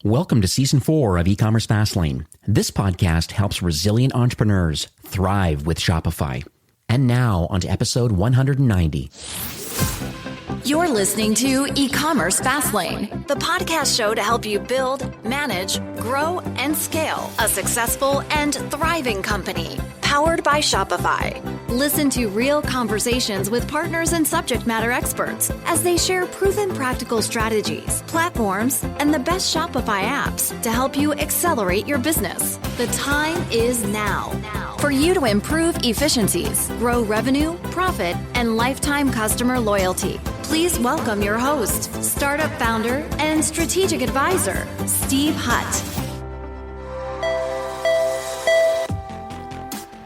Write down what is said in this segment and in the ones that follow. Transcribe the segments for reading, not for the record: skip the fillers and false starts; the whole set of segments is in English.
Welcome to Season 4 of E-commerce Fastlane. This podcast helps resilient entrepreneurs thrive with Shopify. And now, on to episode 190. You're listening to E-commerce Fastlane, the podcast show to help you build, manage, grow, and scale a successful and thriving company, powered by Shopify. Listen to real conversations with partners and subject matter experts as they share proven practical strategies, platforms, and the best Shopify apps to help you accelerate your business. The time is now for you to improve efficiencies, grow revenue, profit, and lifetime customer loyalty. Please welcome your host, startup founder, and strategic advisor, Steve Hutt.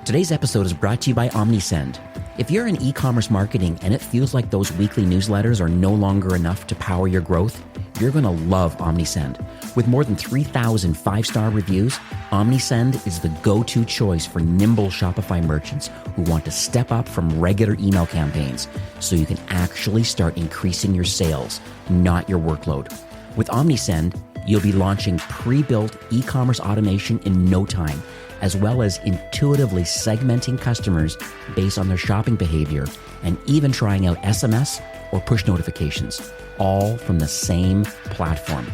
Today's episode is brought to you by Omnisend. If you're in e-commerce marketing and it feels like those weekly newsletters are no longer enough to power your growth, you're going to love Omnisend. With more than 3,000 five-star reviews, Omnisend is the go-to choice for nimble Shopify merchants who want to step up from regular email campaigns so you can actually start increasing your sales, not your workload. With Omnisend, you'll be launching pre-built e-commerce automation in no time, as well as intuitively segmenting customers based on their shopping behavior and even trying out SMS or push notifications, all from the same platform.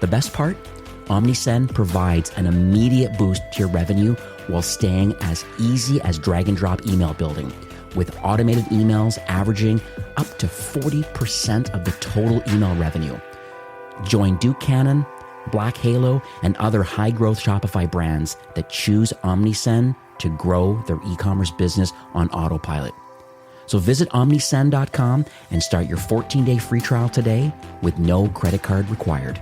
The best part? Omnisend provides an immediate boost to your revenue while staying as easy as drag and drop email building, with automated emails averaging up to 40% of the total email revenue. Join Duke Cannon, Black Halo, and other high-growth Shopify brands that choose Omnisend to grow their e-commerce business on autopilot. So visit omnisend.com and start your 14-day free trial today with no credit card required.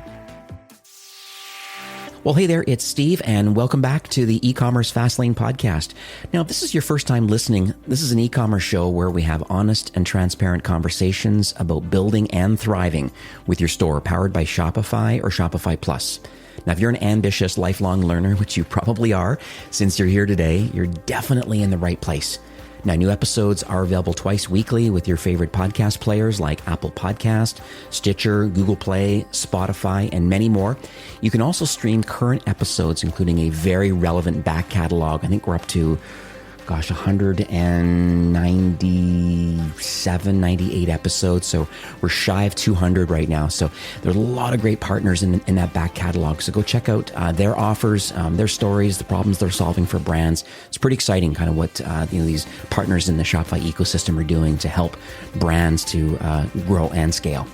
Well, hey there, it's Steve, and welcome back to the E-commerce Fastlane podcast. Now, if this is your first time listening, this is an e-commerce show where we have honest and transparent conversations about building and thriving with your store, powered by Shopify or Shopify Plus. Now, if you're an ambitious lifelong learner, which you probably are, since you're here today, you're definitely in the right place. Now, new episodes are available twice weekly with your favorite podcast players like Apple Podcast, Stitcher, Google Play, Spotify, and many more. You can also stream current episodes, including a very relevant back catalog. I think we're up to, 197, 98 episodes. So we're shy of 200 right now. So there's a lot of great partners in that back catalog. So go check out their offers, their stories, the problems they're solving for brands. It's pretty exciting kind of what these partners in the Shopify ecosystem are doing to help brands to grow and scale.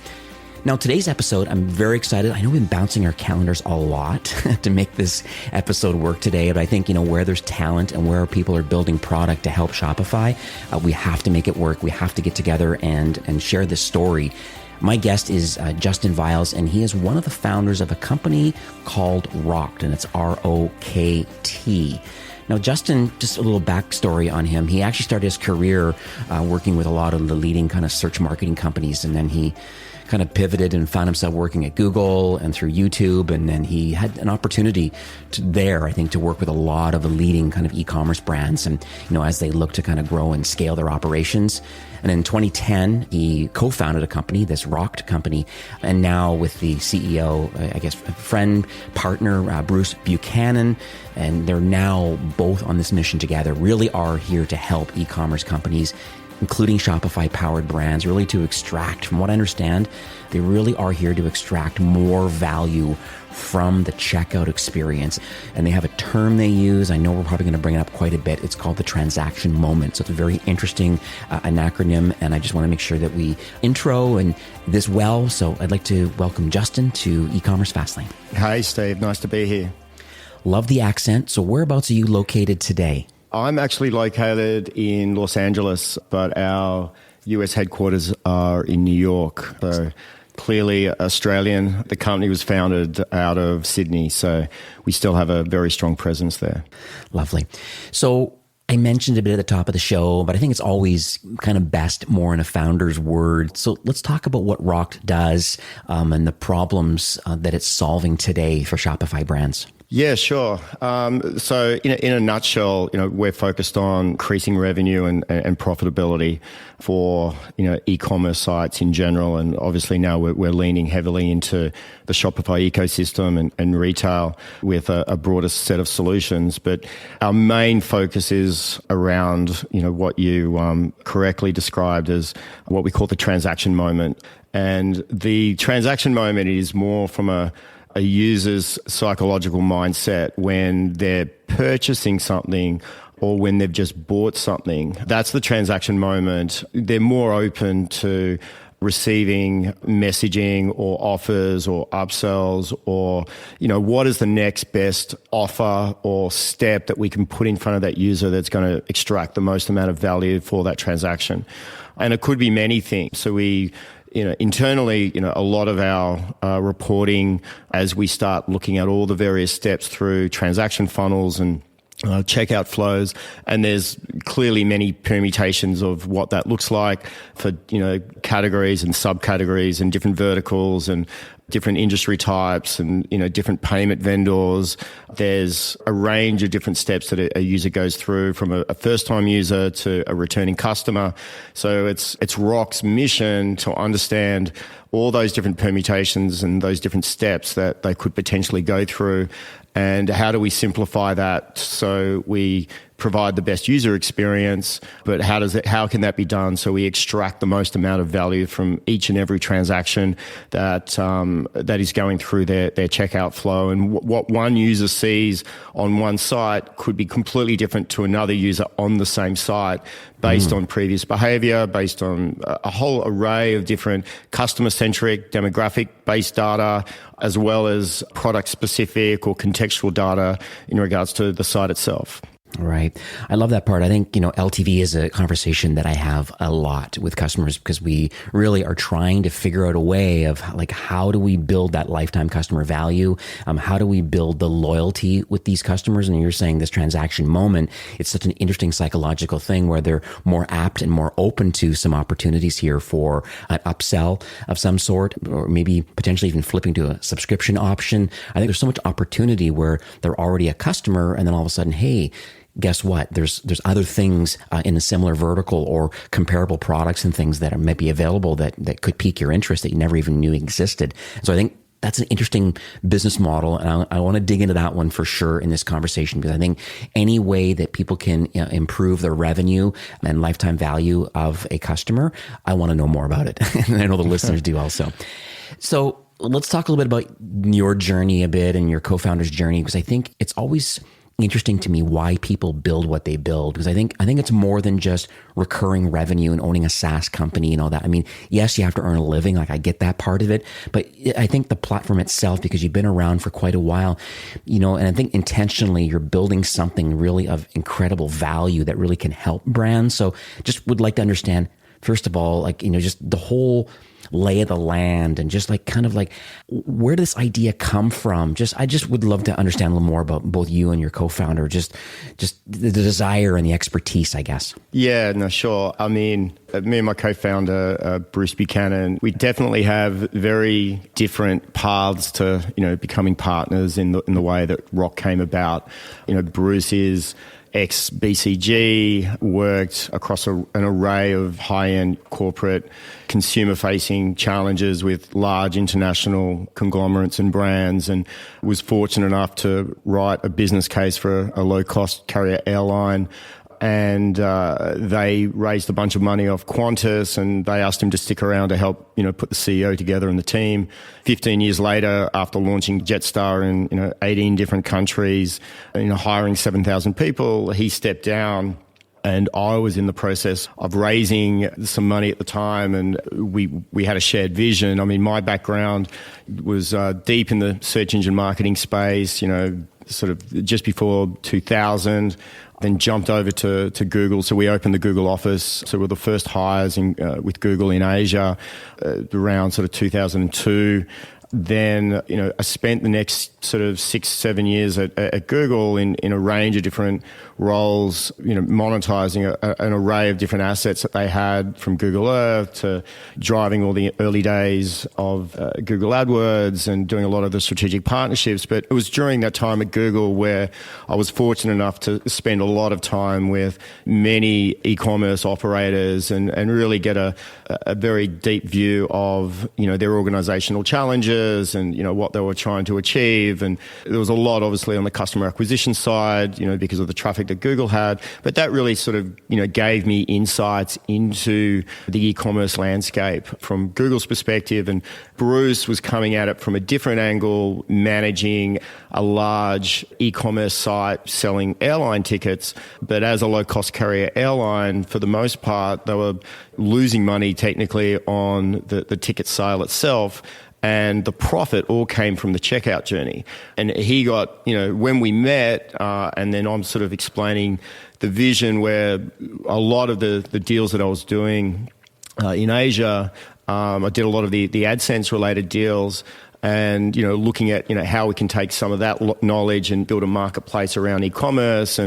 Now, today's episode, I'm very excited. I know we've been bouncing our calendars a lot to make this episode work today, but I think, where there's talent and where people are building product to help Shopify, we have to make it work. We have to get together and share this story. My guest is Justin Viles, and he is one of the founders of a company called Rokt, and it's R-O-K-T. Now, Justin, just a little backstory on him. He actually started his career working with a lot of the leading kind of search marketing companies, and then he kind of pivoted and found himself working at Google and through YouTube. And then he had an opportunity to work with a lot of the leading kind of e-commerce brands. And, as they look to kind of grow and scale their operations. And in 2010, he co-founded a company, this Rokt company. And now with the CEO, friend, partner, Bruce Buchanan, and they're now both on this mission together, really are here to help e-commerce companies, including Shopify-powered brands, really to extract, from what I understand, they really are here to extract more value from the checkout experience. And they have a term they use. I know we're probably going to bring it up quite a bit. It's called the transaction moment. So it's a very interesting an acronym, and I just want to make sure that we intro and this well. So I'd like to welcome Justin to E-commerce Fastlane. Hi, Steve. Nice to be here. Love the accent. So whereabouts are you located today? I'm actually located in Los Angeles, but our US headquarters are in New York. So clearly Australian. The company was founded out of Sydney, so we still have a very strong presence there. Lovely. So I mentioned a bit at the top of the show, but I think it's always kind of best more in a founder's word. So let's talk about what Rokt does and the problems that it's solving today for Shopify brands. Yeah, sure. So in a nutshell, we're focused on increasing revenue and profitability for, e-commerce sites in general. And obviously now we're leaning heavily into the Shopify ecosystem and retail with a broader set of solutions. But our main focus is around, what you correctly described as what we call the transaction moment. And the transaction moment is more from a user's psychological mindset when they're purchasing something or when they've just bought something. That's the transaction moment. They're more open to receiving messaging or offers or upsells or, what is the next best offer or step that we can put in front of that user that's going to extract the most amount of value for that transaction. And it could be many things. So we internally, a lot of our reporting as we start looking at all the various steps through transaction funnels and checkout flows, and there's clearly many permutations of what that looks like for, categories and subcategories and different verticals and different industry types and, different payment vendors. There's a range of different steps that a user goes through from a first-time user to a returning customer. So it's Rock's mission to understand all those different permutations and those different steps that they could potentially go through. And how do we simplify that so we provide the best user experience, but how can that be done so we extract the most amount of value from each and every transaction that is going through their checkout flow? And what one user sees on one site could be completely different to another user on the same site based on previous behavior, based on a whole array of different customer-centric, demographic-based data, as well as product-specific or contextual data in regards to the site itself. Right. I love that part. I think, LTV is a conversation that I have a lot with customers because we really are trying to figure out a way of how do we build that lifetime customer value? How do we build the loyalty with these customers? And you're saying this transaction moment, it's such an interesting psychological thing where they're more apt and more open to some opportunities here for an upsell of some sort, or maybe potentially even flipping to a subscription option. I think there's so much opportunity where they're already a customer and then all of a sudden, hey, guess what? There's other things in a similar vertical or comparable products and things that might be available that could pique your interest that you never even knew existed. So I think that's an interesting business model, and I want to dig into that one for sure in this conversation because I think any way that people can improve their revenue and lifetime value of a customer, I want to know more about it, and I know the listeners do also. So let's talk a little bit about your journey a bit and your co-founder's journey because I think it's always interesting to me why people build what they build because I think it's more than just recurring revenue and owning a SaaS company and all that. I mean, yes, you have to earn a living, I get that part of it, but I think the platform itself, because you've been around for quite a while, and I think intentionally you're building something really of incredible value that really can help brands. So just would like to understand, first of all, just the whole lay of the land and just where did this idea come from? I just would love to understand a little more about both you and your co-founder, just the desire and the expertise, I guess. Yeah, no, sure. I mean, me and my co-founder, Bruce Buchanan, we definitely have very different paths to, becoming partners in the way that Rock came about. Bruce is ex-BCG, worked across an array of high-end corporate consumer-facing challenges with large international conglomerates and brands, and was fortunate enough to write a business case for a low-cost carrier airline. And they raised a bunch of money off Qantas, and they asked him to stick around to help, put the CEO together and the team. 15 years later, after launching Jetstar in 18 different countries, hiring 7,000 people, he stepped down. And I was in the process of raising some money at the time, and we had a shared vision. I mean, my background was deep in the search engine marketing space, sort of just before 2000. Then jumped over to Google. So we opened the Google office. So we're the first hires with Google in Asia around sort of 2002. then, I spent the next sort of 6-7 years at Google in a range of different roles, monetizing an array of different assets that they had, from Google Earth to driving all the early days of Google AdWords and doing a lot of the strategic partnerships. But it was during that time at Google where I was fortunate enough to spend a lot of time with many e-commerce operators and really get a very deep view of, their organizational challenges and, what they were trying to achieve. And there was a lot, obviously, on the customer acquisition side, because of the traffic that Google had. But that really sort of, gave me insights into the e-commerce landscape from Google's perspective. And Bruce was coming at it from a different angle, managing a large e-commerce site selling airline tickets. But as a low-cost carrier airline, for the most part, they were losing money technically on the ticket sale itself. And the profit all came from the checkout journey. And he got, when we met, and then I'm sort of explaining the vision where a lot of the deals that I was doing in Asia, I did a lot of the AdSense related deals. And, looking at, how we can take some of that knowledge and build a marketplace around e-commerce.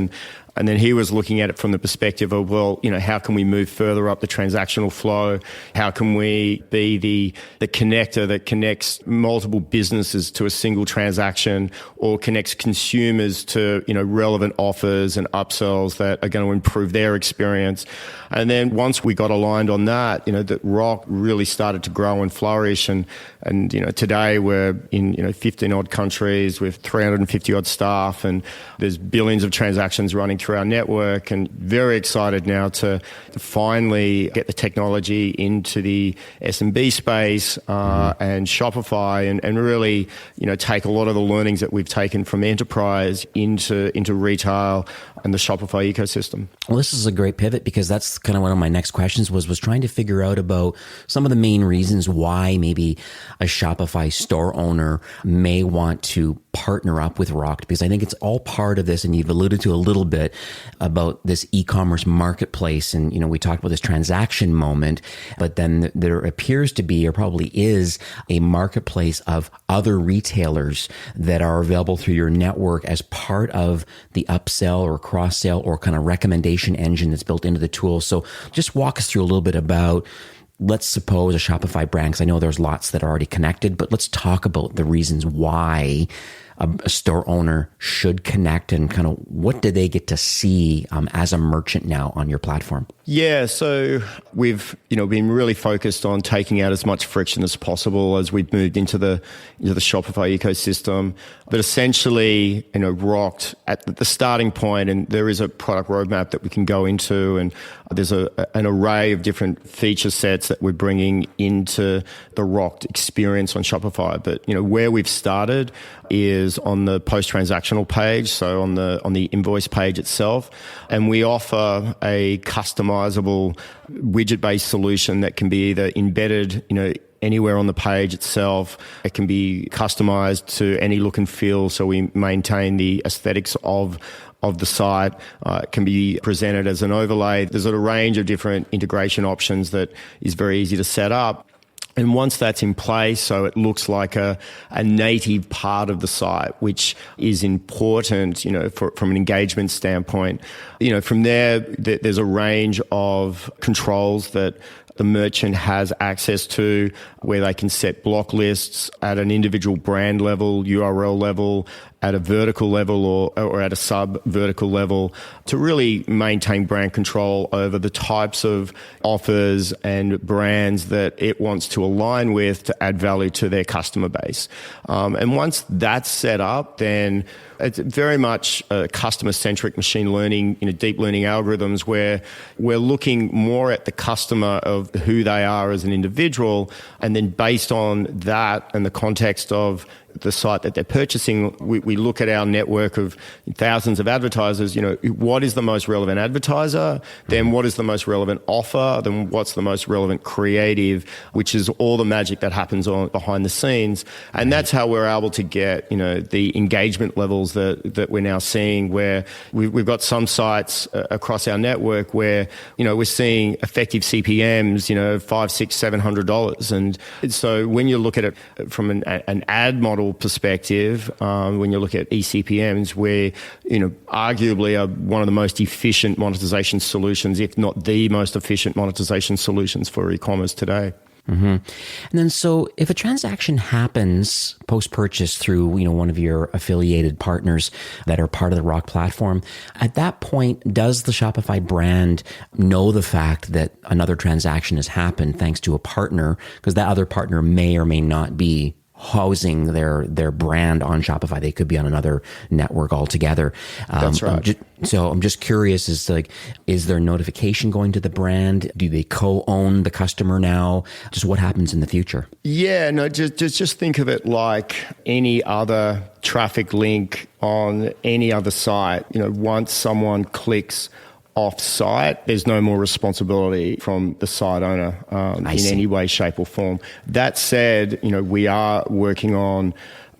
And then he was looking at it from the perspective of, well, how can we move further up the transactional flow? How can we be the connector that connects multiple businesses to a single transaction, or connects consumers to, relevant offers and upsells that are going to improve their experience? And then once we got aligned on that, that Rokt really started to grow and flourish. And today we're in, 15 odd countries with 350 odd staff, and there's billions of transactions running through our network, and very excited now to finally get the technology into the SMB space and Shopify, and really, take a lot of the learnings that we've taken from enterprise into retail and the Shopify ecosystem. Well, this is a great pivot, because that's kind of one of my next questions was trying to figure out about some of the main reasons why maybe a Shopify store owner may want to partner up with Rokt, because I think it's all part of this. And you've alluded to a little bit about this e-commerce marketplace. And, we talked about this transaction moment, but then there appears to be, or probably is, a marketplace of other retailers that are available through your network as part of the upsell or cross-sell or kind of recommendation engine that's built into the tool. So just walk us through a little bit about, let's suppose, a Shopify brand, because I know there's lots that are already connected, but let's talk about the reasons why a store owner should connect, and kind of what do they get to see as a merchant now on your platform? Yeah, so we've been really focused on taking out as much friction as possible as we've moved into the Shopify ecosystem. But essentially, Rokt at the starting point, and there is a product roadmap that we can go into, and there's an array of different feature sets that we're bringing into the Rokt experience on Shopify. But where we've started is on the post-transactional page, so on the invoice page itself, and we offer a customizable widget-based solution that can be either embedded, anywhere on the page itself. It can be customized to any look and feel, so we maintain the aesthetics of the site. It can be presented as an overlay. There's a range of different integration options that is very easy to set up. And once that's in place, so it looks like a native part of the site, which is important, from an engagement standpoint. From there's a range of controls that the merchant has access to, where they can set block lists at an individual brand level, URL level, at a vertical level or at a sub-vertical level, to really maintain brand control over the types of offers and brands that it wants to align with to add value to their customer base. And once that's set up, then it's very much a customer-centric machine learning, deep learning algorithms, where we're looking more at the customer of who they are as an individual, and then based on that and the context of the site that they're purchasing, we look at our network of thousands of advertisers, what is the most relevant advertiser, then what is the most relevant offer, then what's the most relevant creative, which is all the magic that happens on behind the scenes. And that's how we're able to get, the engagement levels that we're now seeing, where we've got some sites across our network where, we're seeing effective CPMs, $500, $600, $700. And so when you look at it from an ad model perspective, when you look at eCPMs, we're, arguably are one of the most efficient monetization solutions, if not the most efficient monetization solutions for e-commerce today. Mm-hmm. And then, so if a transaction happens post-purchase through, one of your affiliated partners that are part of the Rock platform, at that point, does the Shopify brand know the fact that another transaction has happened thanks to a partner? Because that other partner may or may not be housing their brand on Shopify. They could be on another network altogether. That's right. I'm just curious, is there notification going to the brand? Do they co-own the customer now? Just what happens in the future? Yeah, no, just think of it like any other traffic link on any other site. Once someone clicks off-site, there's no more responsibility from the site owner in any way, shape or form. That said, we are working on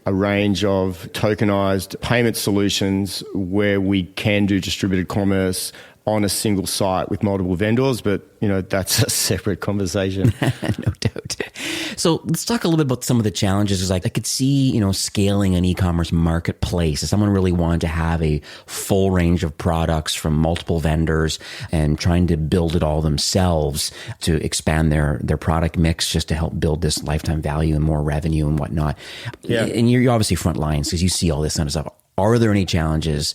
a range of tokenized payment solutions where we can do distributed commerce on a single site with multiple vendors, but that's a separate conversation. No doubt. So let's talk a little bit about some of the challenges. Because I could see, scaling an e-commerce marketplace. If someone really wanted to have a full range of products from multiple vendors and trying to build it all themselves to expand their product mix just to help build this lifetime value and more revenue and whatnot. Yeah. And you're obviously front lines because you see all this kind of stuff. Are there any challenges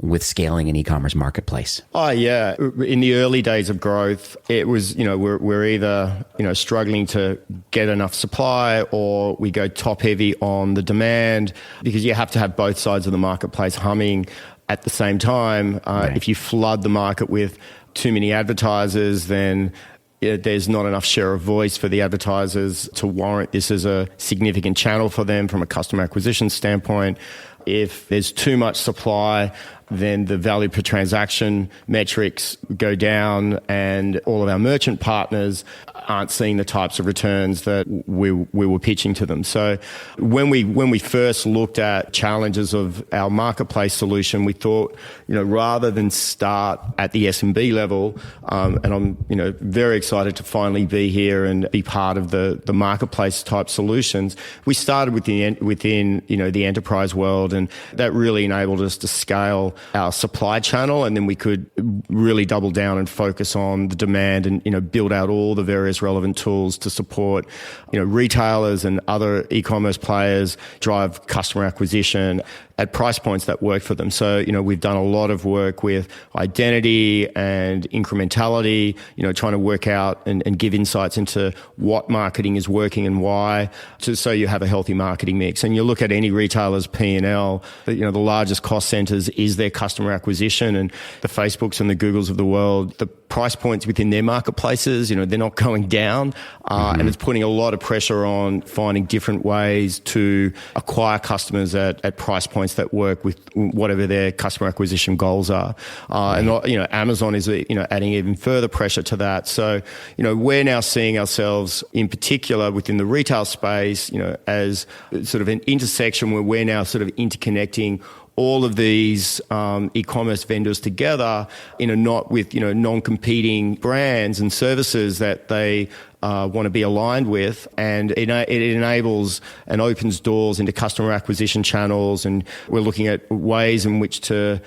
with scaling an e-commerce marketplace? Oh, yeah. In the early days of growth, it was, we're either, struggling to get enough supply, or we go top heavy on the demand, because you have to have both sides of the marketplace humming at the same time. Right. If you flood the market with too many advertisers, then there's not enough share of voice for the advertisers to warrant this as a significant channel for them from a customer acquisition standpoint. If there's too much supply, then the value per transaction metrics go down, and all of our merchant partners aren't seeing the types of returns that we were pitching to them. So when we first looked at challenges of our marketplace solution, we thought, rather than start at the SMB level, and I'm very excited to finally be here and be part of the marketplace type solutions, we started within the enterprise world, and that really enabled us to scale our supply channel, and then we could really double down and focus on the demand and build out all the various relevant tools to support retailers and other e-commerce players drive customer acquisition at price points that work for them. So, we've done a lot of work with identity and incrementality, trying to work out and give insights into what marketing is working and why, so you have a healthy marketing mix. And you look at any retailer's P&L, the largest cost centers is their customer acquisition, and the Facebooks and the Googles of the world, the price points within their marketplaces, they're not going down, and it's putting a lot of pressure on finding different ways to acquire customers at price points that work with whatever their customer acquisition goals are. And Amazon is adding even further pressure to that. So we're now seeing ourselves in particular within the retail space as sort of an intersection where we're now sort of interconnecting all of these e-commerce vendors together not with non-competing brands and services that they want to be aligned with, and it enables and opens doors into customer acquisition channels. And we're looking at ways in which to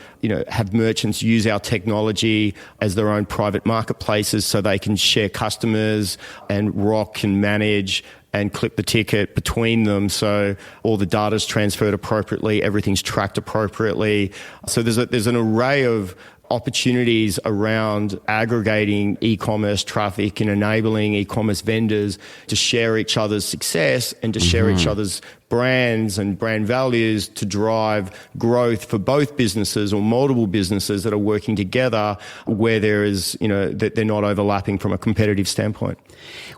have merchants use our technology as their own private marketplaces, so they can share customers, and Rock can manage and clip the ticket between them, so all the data's transferred appropriately, everything's tracked appropriately. So there's an array of opportunities around aggregating e-commerce traffic and enabling e-commerce vendors to share each other's success and to share each other's brands and brand values to drive growth for both businesses or multiple businesses that are working together where there is, that they're not overlapping from a competitive standpoint.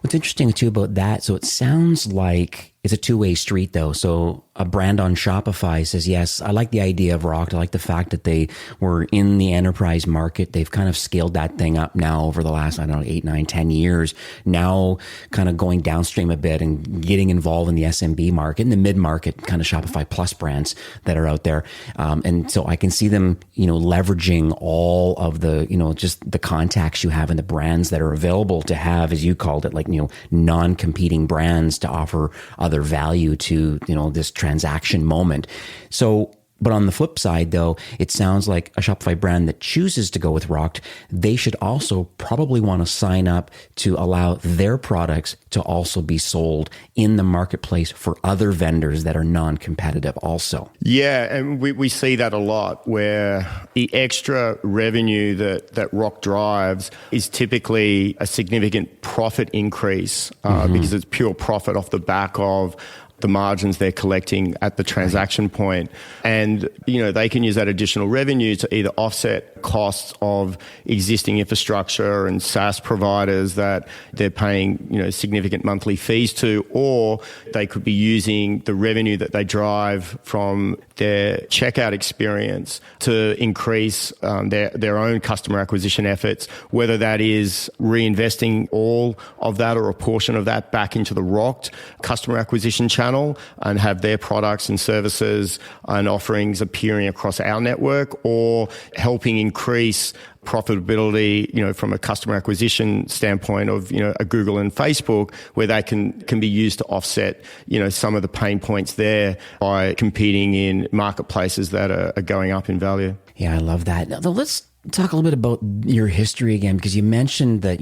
What's interesting too about that, so it sounds like it's a two-way street though. So a brand on Shopify says, yes, I like the idea of Rokt. I like the fact that they were in the enterprise market. They've kind of scaled that thing up now over the last, 8, 9, 10 years. Now kind of going downstream a bit and getting involved in the SMB market, in the mid-market kind of Shopify Plus brands that are out there. And so I can see them, leveraging all of the, just the contacts you have and the brands that are available to have, as you called it, like, non-competing brands to offer other value to, this transaction moment. So, but on the flip side, though, it sounds like a Shopify brand that chooses to go with Rokt, they should also probably want to sign up to allow their products to also be sold in the marketplace for other vendors that are non-competitive also. Yeah, and we see that a lot where the extra revenue that Rokt drives is typically a significant profit increase because it's pure profit off the back of the margins they're collecting at the transaction point. And, they can use that additional revenue to either offset costs of existing infrastructure and SaaS providers that they're paying, significant monthly fees to, or they could be using the revenue that they drive from their checkout experience to increase their own customer acquisition efforts, whether that is reinvesting all of that or a portion of that back into the Rokt customer acquisition channel and have their products and services and offerings appearing across our network, or helping increase profitability, from a customer acquisition standpoint of, a Google and Facebook, where they can be used to offset, some of the pain points there by competing in marketplaces that are going up in value. Yeah, I love that. Now, let's talk a little bit about your history again, because you mentioned that,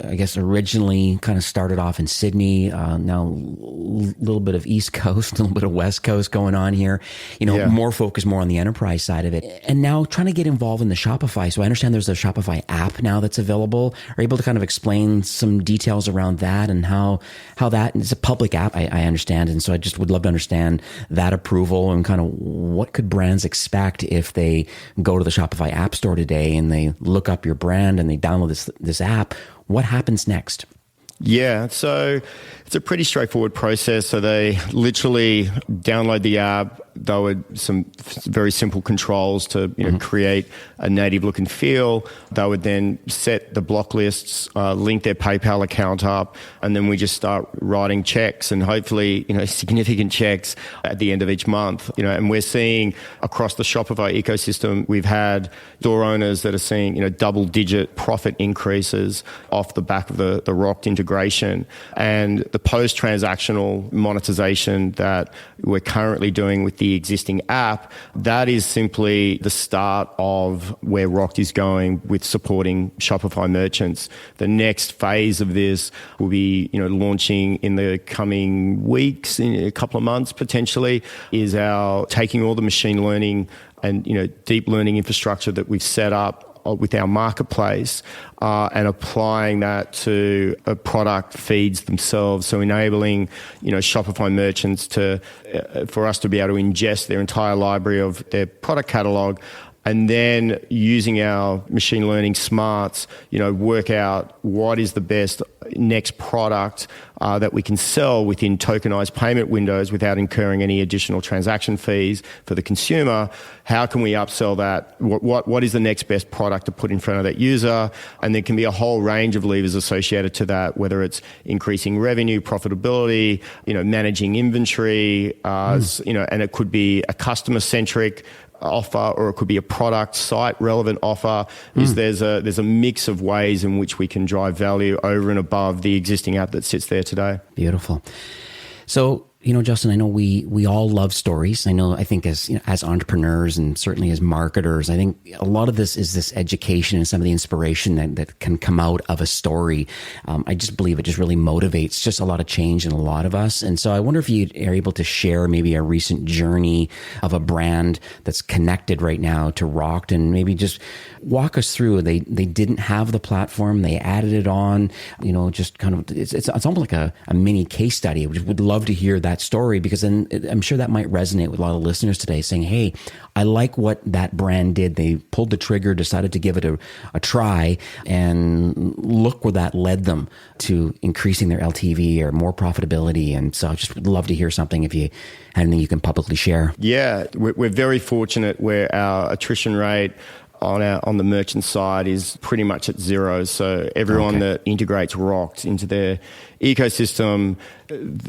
I guess originally kind of started off in Sydney, now a little bit of East Coast, a little bit of West Coast going on here, more focused more on the enterprise side of it. And now trying to get involved in the Shopify. So I understand there's a Shopify app now that's available. Are you able to kind of explain some details around that and how that, it's a public app, I understand. And so I just would love to understand that approval and kind of what could brands expect if they go to the Shopify app store today and they look up your brand and they download this app. What happens next? Yeah, so it's a pretty straightforward process. So they literally download the app. There were some very simple controls to create a native look and feel. They would then set the block lists, link their PayPal account up, and then we just start writing checks and hopefully significant checks at the end of each month. And we're seeing across the Shopify ecosystem, we've had store owners that are seeing double-digit profit increases off the back of the Rokt integration, and the post-transactional monetization that we're currently doing with the existing app. That is simply the start of where Rokt is going with supporting Shopify merchants. The next phase of this will be launching in the coming weeks, in a couple of months potentially, is our taking all the machine learning and deep learning infrastructure that we've set up with our marketplace and applying that to product feeds themselves. So enabling, Shopify merchants for us to be able to ingest their entire library of their product catalog, and then using our machine learning smarts, work out what is the best next product that we can sell within tokenized payment windows without incurring any additional transaction fees for the consumer. How can we upsell that? What is the next best product to put in front of that user? And there can be a whole range of levers associated to that, whether it's increasing revenue, profitability, managing inventory, and it could be a customer-centric offer, or it could be a product site relevant offer. There's a mix of ways in which we can drive value over and above the existing app that sits there today. Beautiful. So, Justin, I know we all love stories. I think as entrepreneurs and certainly as marketers, I think a lot of this is this education and some of the inspiration that can come out of a story. I just believe it just really motivates just a lot of change in a lot of us. And so I wonder if you are able to share maybe a recent journey of a brand that's connected right now to Rokt, and maybe just walk us through. They didn't have the platform, they added it on, just kind of, it's almost like a mini case study. I would love to hear that that story, because then I'm sure that might resonate with a lot of listeners today saying, hey, I like what that brand did. They pulled the trigger, decided to give it a try, and look where that led them to increasing their LTV or more profitability. And so I just would love to hear something if you had anything you can publicly share. Yeah, we're very fortunate where our attrition rate on the merchant side is pretty much at zero. So everyone that integrates Rokt into their ecosystem,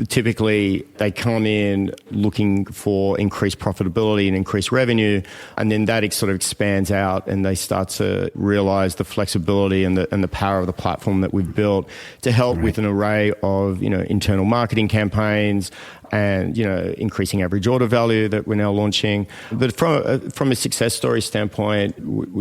typically they come in looking for increased profitability and increased revenue, and then that sort of expands out, and they start to realize the flexibility and the power of the platform that we've built to help with an array of internal marketing campaigns and increasing average order value that we're now launching. But from a success story standpoint,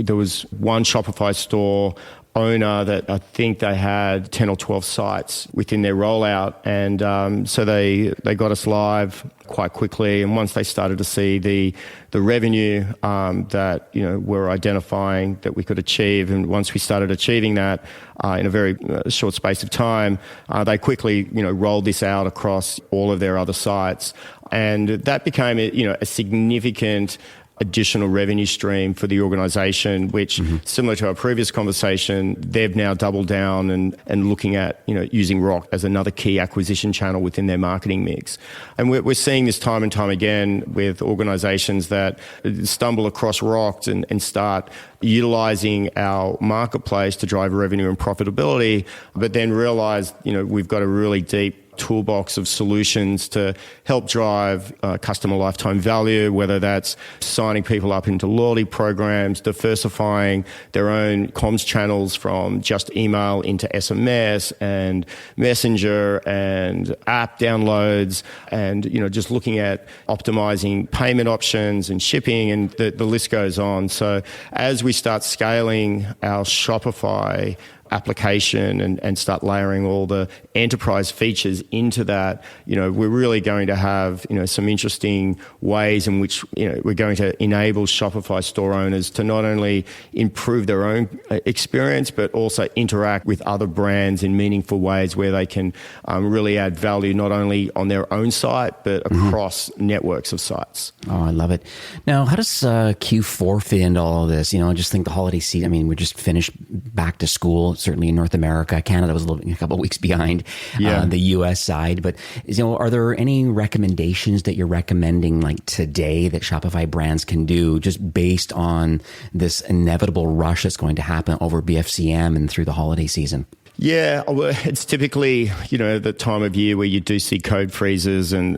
there was one Shopify store owner that I think they had 10 or 12 sites within their rollout, and so they got us live quite quickly. And once they started to see the revenue that we're identifying that we could achieve, and once we started achieving that in a very short space of time, they quickly rolled this out across all of their other sites, and that became a significant additional revenue stream for the organization, which similar to our previous conversation, they've now doubled down and looking at using Rokt as another key acquisition channel within their marketing mix. And we're seeing this time and time again with organizations that stumble across Rokt and start utilizing our marketplace to drive revenue and profitability, but then realize we've got a really deep toolbox of solutions to help drive customer lifetime value, whether that's signing people up into loyalty programs, diversifying their own comms channels from just email into SMS and Messenger and app downloads, and just looking at optimizing payment options and shipping, and the list goes on. So as we start scaling our Shopify application and start layering all the enterprise features into that, we're really going to have, some interesting ways in which, we're going to enable Shopify store owners to not only improve their own experience, but also interact with other brands in meaningful ways where they can really add value, not only on their own site, but across networks of sites. Oh, I love it. Now, how does Q4 fit into all of this? I just think the holiday season, we just finished back to school, certainly in North America. Canada was a couple of weeks behind the US side. But are there any recommendations that you're recommending like today that Shopify brands can do just based on this inevitable rush that's going to happen over BFCM and through the holiday season? Yeah, well, it's typically, the time of year where you do see code freezes and,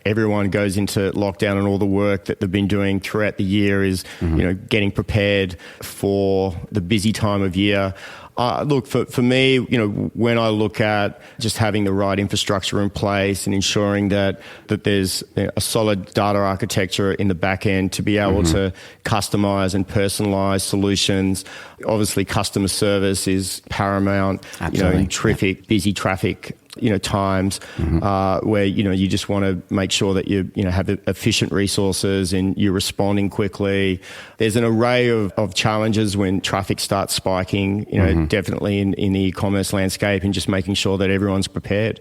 everyone goes into lockdown, and all the work that they've been doing throughout the year is, getting prepared for the busy time of year. Look, for me, when I look at just having the right infrastructure in place and ensuring that there's a solid data architecture in the back end to be able to customize and personalize solutions. Obviously, customer service is paramount, in busy traffic times where you just want to make sure that you have efficient resources and you're responding quickly. There's an array of challenges when traffic starts spiking, definitely in the e-commerce landscape, and just making sure that everyone's prepared.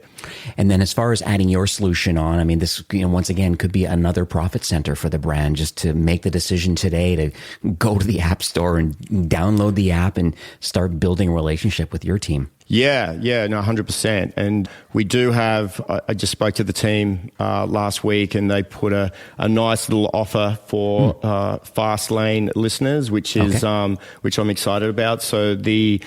And then as far as adding your solution on, this once again could be another profit center for the brand, just to make the decision today to go to the App Store and download the app and start building a relationship with your team. Yeah, no, 100%. And we do have, I just spoke to the team last week, and they put a nice little offer for Fastlane listeners, which is which I'm excited about. So the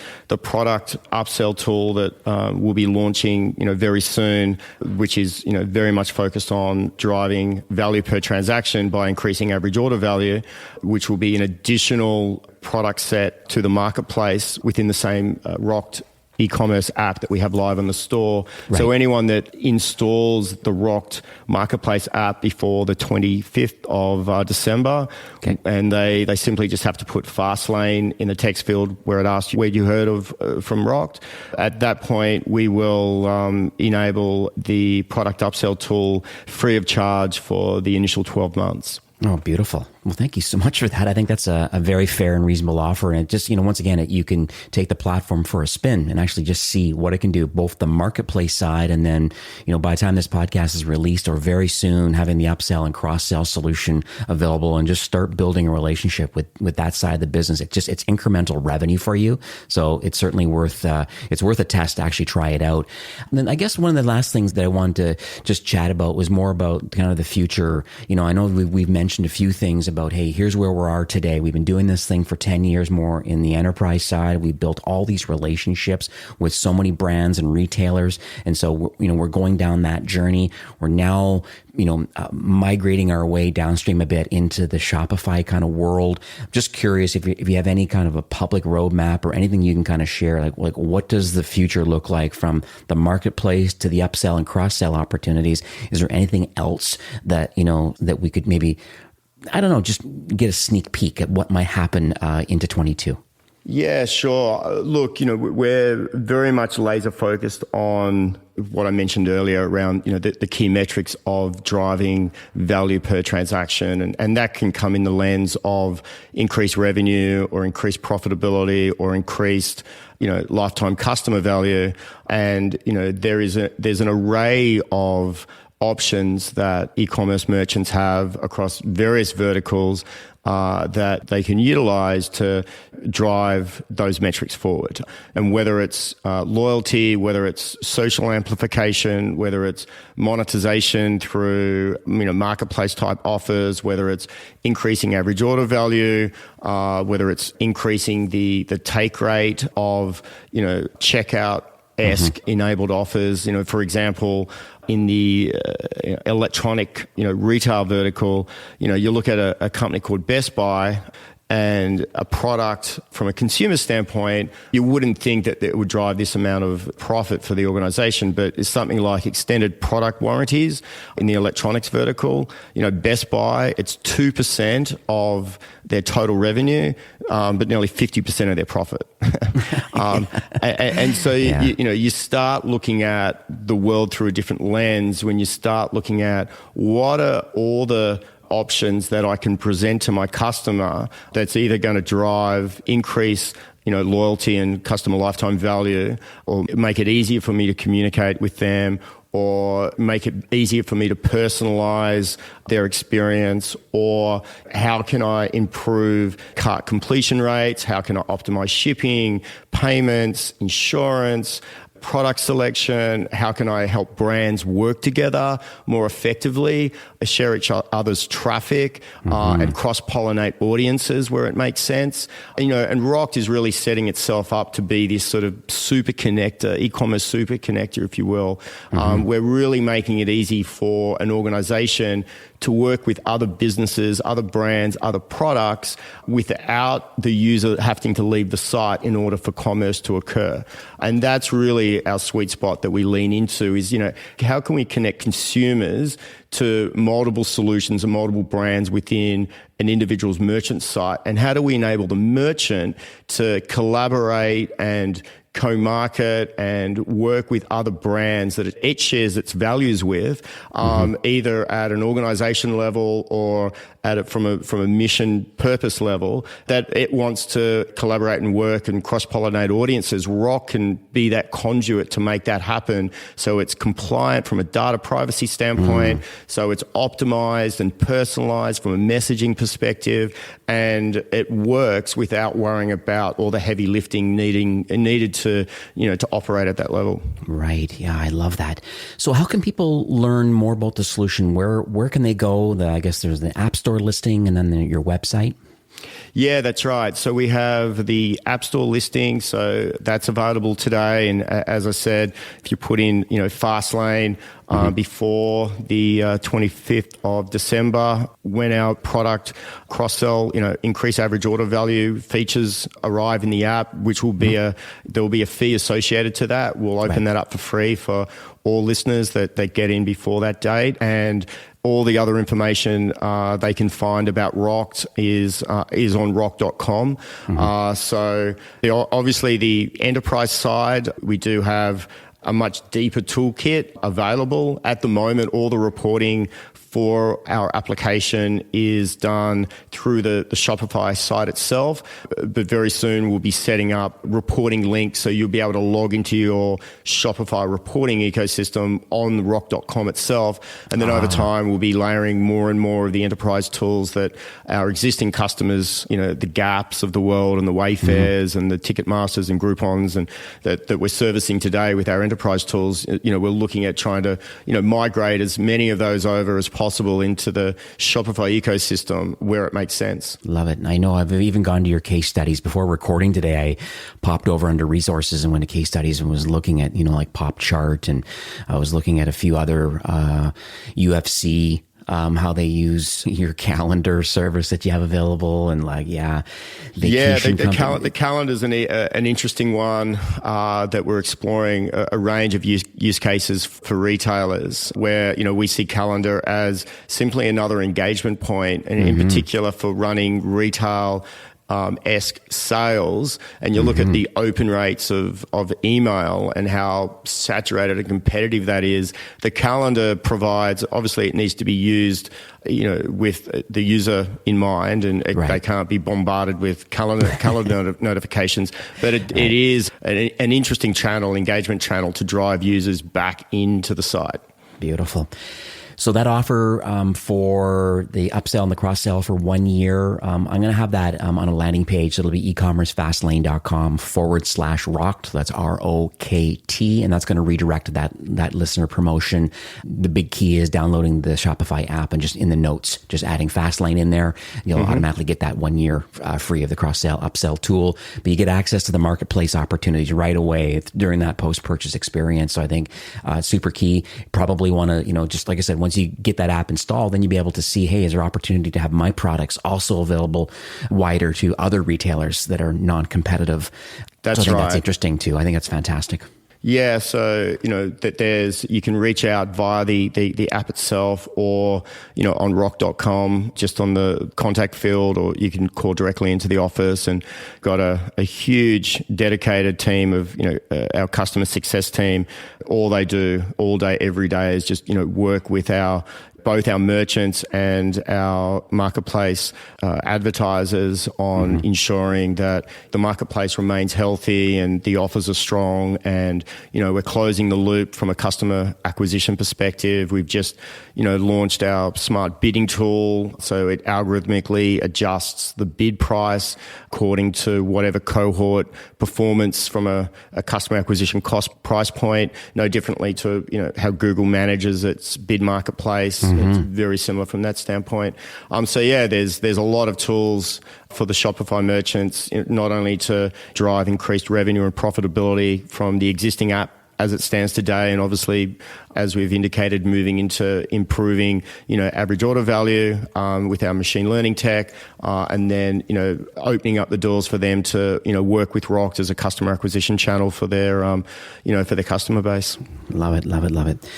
product upsell tool that we'll be launching, very soon, which is, very much focused on driving value per transaction by increasing average order value, which will be an additional product set to the marketplace within the same Rokt e-commerce app that we have live on the store. Right. So anyone that installs the Rokt marketplace app before the 25th of December, and they simply just have to put Fastlane in the text field where it asks you where you heard of from Rokt. At that point, we will enable the product upsell tool free of charge for the initial 12 months. Oh, beautiful. Well, thank you so much for that. I think that's a very fair and reasonable offer. And it just, once again, you can take the platform for a spin and actually just see what it can do, both the marketplace side and then, by the time this podcast is released or very soon, having the upsell and cross-sell solution available and just start building a relationship with that side of the business. It's incremental revenue for you. So it's certainly worth a test to actually try it out. And then I guess one of the last things that I wanted to just chat about was more about kind of the future. I know we've mentioned a few things about, hey, here's where we are today. We've been doing this thing for 10 years more in the enterprise side. We built all these relationships with so many brands and retailers. And so, we're going down that journey. We're now, migrating our way downstream a bit into the Shopify kind of world. Just curious if you have any kind of a public roadmap or anything you can kind of share, like what does the future look like from the marketplace to the upsell and cross-sell opportunities? Is there anything else that, that we could maybe, I don't know, just get a sneak peek at what might happen into 22? Yeah, sure. Look, we're very much laser focused on what I mentioned earlier around, the key metrics of driving value per transaction. And that can come in the lens of increased revenue or increased profitability or increased, lifetime customer value. And, there's an array of options that e-commerce merchants have across various verticals that they can utilize to drive those metrics forward. And whether it's loyalty, whether it's social amplification, whether it's monetization through marketplace type offers, whether it's increasing average order value, whether it's increasing the take rate of checkout-esque enabled offers. For example, in the electronic, retail vertical, you look at a company called Best Buy, and a product from a consumer standpoint, you wouldn't think that it would drive this amount of profit for the organization, but it's something like extended product warranties in the electronics vertical. Best Buy, it's 2% of their total revenue, but nearly 50% of their profit. And so, yeah. you start looking at the world through a different lens when you start looking at what are all the options that I can present to my customer that's either going to drive increase, loyalty and customer lifetime value, or make it easier for me to communicate with them, or make it easier for me to personalize their experience, or how can I improve cart completion rates? How can I optimize shipping, payments, insurance, product selection? How can I help brands work together more effectively, share each other's traffic, and cross-pollinate audiences where it makes sense? And Rokt is really setting itself up to be this sort of super connector, e-commerce super connector, if you will. We're really making it easy for an organization to work with other businesses, other brands, other products without the user having to leave the site in order for commerce to occur. And that's really our sweet spot that we lean into is, how can we connect consumers to multiple solutions and multiple brands within an individual's merchant site? And how do we enable the merchant to collaborate and co-market and work with other brands that it shares its values with, either at an organization level or from a mission purpose level, that it wants to collaborate and work and cross-pollinate audiences. Rokt can be that conduit to make that happen, so it's compliant from a data privacy standpoint, so it's optimized and personalized from a messaging perspective, and it works without worrying about all the heavy lifting needed to operate at that level. Right. Yeah, I love that. So how can people learn more about the solution? Where can they go? I guess there's the App Store listing and then your website. Yeah, that's right. So we have the App Store listing, so that's available today. And as I said, if you put in, Fastlane before the 25th of December, when our product cross-sell, increase average order value features arrive in the app, which will be there will be a fee associated to that. We'll open that up for free for all listeners that get in before that date. And all the other information they can find about Rokt is on rokt.com. So obviously the enterprise side, we do have a much deeper toolkit available. At the moment, all the reporting for our application is done through the Shopify site itself, but very soon we'll be setting up reporting links so you'll be able to log into your Shopify reporting ecosystem on rock.com itself. And then over time, we'll be layering more and more of the enterprise tools that our existing customers, the Gaps of the world and the Wayfairs and the Ticketmasters and Groupons and that we're servicing today with our enterprise tools. We're looking at trying to, migrate as many of those over as possible into the Shopify ecosystem where it makes sense. Love it. I know I've even gone to your case studies before recording today. I popped over under resources and went to case studies and was looking at, like PopChart, and I was looking at a few other UFC, how they use your calendar service that you have available, and the calendar is an interesting one that we're exploring a range of use cases for retailers where, we see calendar as simply another engagement point, and in particular for running retail esque sales, and you look at the open rates of email and how saturated and competitive that is. The calendar provides, obviously it needs to be used, with the user in mind, and they can't be bombarded with calendar notifications, but it is an interesting engagement channel to drive users back into the site. Beautiful. So that offer for the upsell and the cross-sell for 1 year, I'm going to have that on a landing page. It'll be ecommercefastlane.com/rokt. That's ROKT. And that's going to redirect that listener promotion. The big key is downloading the Shopify app and just in the notes, just adding Fastlane in there. You'll automatically get that 1 year free of the cross-sell, upsell tool. But you get access to the marketplace opportunities right away during that post-purchase experience. So I think super key. Probably want to, just like I said, once you get that app installed, then you'll be able to see, hey, is there opportunity to have my products also available wider to other retailers that are non-competitive? That's so I think right. That's interesting too. I think that's fantastic. Yeah, so that you can reach out via the app itself, or on rock.com, just on the contact field, or you can call directly into the office, and got a huge dedicated team of our customer success team. All they do all day every day is just work with both our merchants and our marketplace advertisers on ensuring that the marketplace remains healthy and the offers are strong, and we're closing the loop from a customer acquisition perspective. We've just launched our smart bidding tool, so it algorithmically adjusts the bid price according to whatever cohort performance from a customer acquisition cost price point, no differently to how Google manages its bid marketplace. It's very similar from that standpoint. There's a lot of tools for the Shopify merchants, not only to drive increased revenue and profitability from the existing app as it stands today, and obviously, as we've indicated, moving into improving, average order value with our machine learning tech, and then, opening up the doors for them to, work with Rokt as a customer acquisition channel for their, for their customer base. Love it, love it, love it.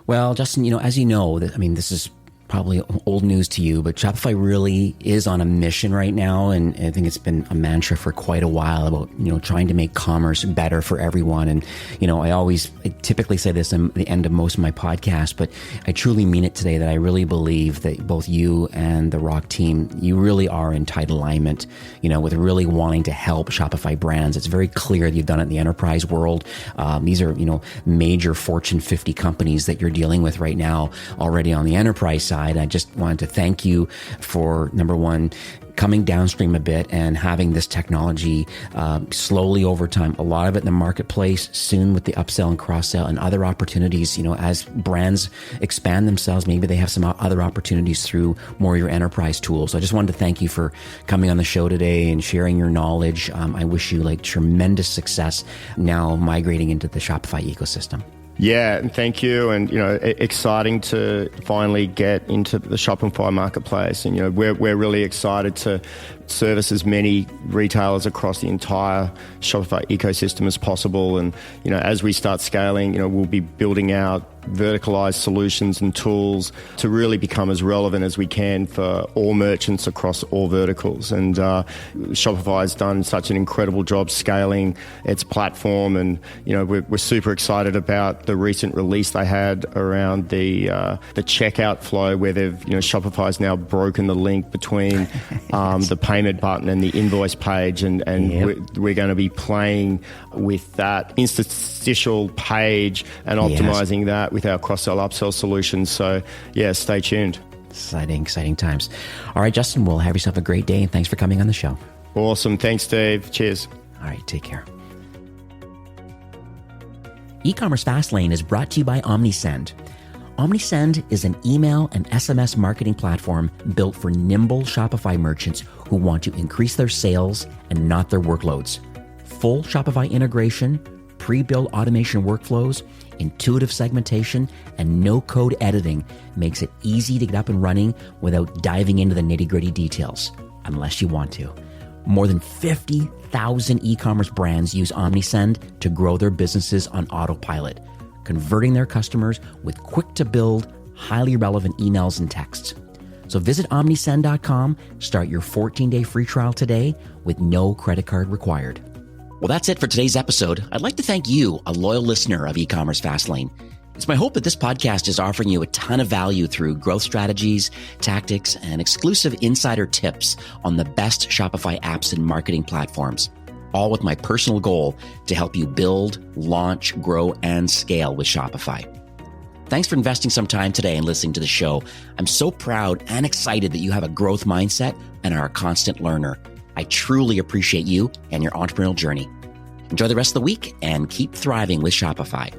Well, Justin, as you know, this is probably old news to you, but Shopify really is on a mission right now. And I think it's been a mantra for quite a while about, trying to make commerce better for everyone. And, I typically say this at the end of most of my podcasts, but I truly mean it today, that I really believe that both you and the Rokt team, you really are in tight alignment, with really wanting to help Shopify brands. It's very clear that you've done it in the enterprise world. These are, major Fortune 50 companies that you're dealing with right now already on the enterprise side. I just wanted to thank you for, number one, coming downstream a bit and having this technology slowly over time, a lot of it in the marketplace, soon with the upsell and cross-sell and other opportunities. As brands expand themselves, maybe they have some other opportunities through more of your enterprise tools. So I just wanted to thank you for coming on the show today and sharing your knowledge. I wish you tremendous success now migrating into the Shopify ecosystem. Yeah, and thank you. And, exciting to finally get into the Shopify marketplace. And, we're really excited to service as many retailers across the entire Shopify ecosystem as possible. And, as we start scaling, we'll be building out verticalized solutions and tools to really become as relevant as we can for all merchants across all verticals. And Shopify has done such an incredible job scaling its platform. And, we're super excited about the recent release they had around the checkout flow, where Shopify's now broken the link between the payment button and the invoice page. And we're going to be playing with that interstitial page and optimizing that with our cross-sell, upsell solutions. So, stay tuned. Exciting times. All right, Justin, well, have yourself a great day, and thanks for coming on the show. Awesome. Thanks, Dave. Cheers. All right, take care. E-commerce Fastlane is brought to you by OmniSend. OmniSend is an email and SMS marketing platform built for nimble Shopify merchants who want to increase their sales and not their workloads. Full Shopify integration, pre-built automation workflows, intuitive segmentation, and no-code editing makes it easy to get up and running without diving into the nitty-gritty details, unless you want to. More than 50,000 e-commerce brands use OmniSend to grow their businesses on autopilot, converting their customers with quick-to-build, highly relevant emails and texts. So visit omnisend.com, start your 14-day free trial today with no credit card required. Well, that's it for today's episode. I'd like to thank you, a loyal listener of E-commerce Fastlane. It's my hope that this podcast is offering you a ton of value through growth strategies, tactics, and exclusive insider tips on the best Shopify apps and marketing platforms, all with my personal goal to help you build, launch, grow, and scale with Shopify. Thanks for investing some time today and listening to the show. I'm so proud and excited that you have a growth mindset and are a constant learner. I truly appreciate you and your entrepreneurial journey. Enjoy the rest of the week and keep thriving with Shopify.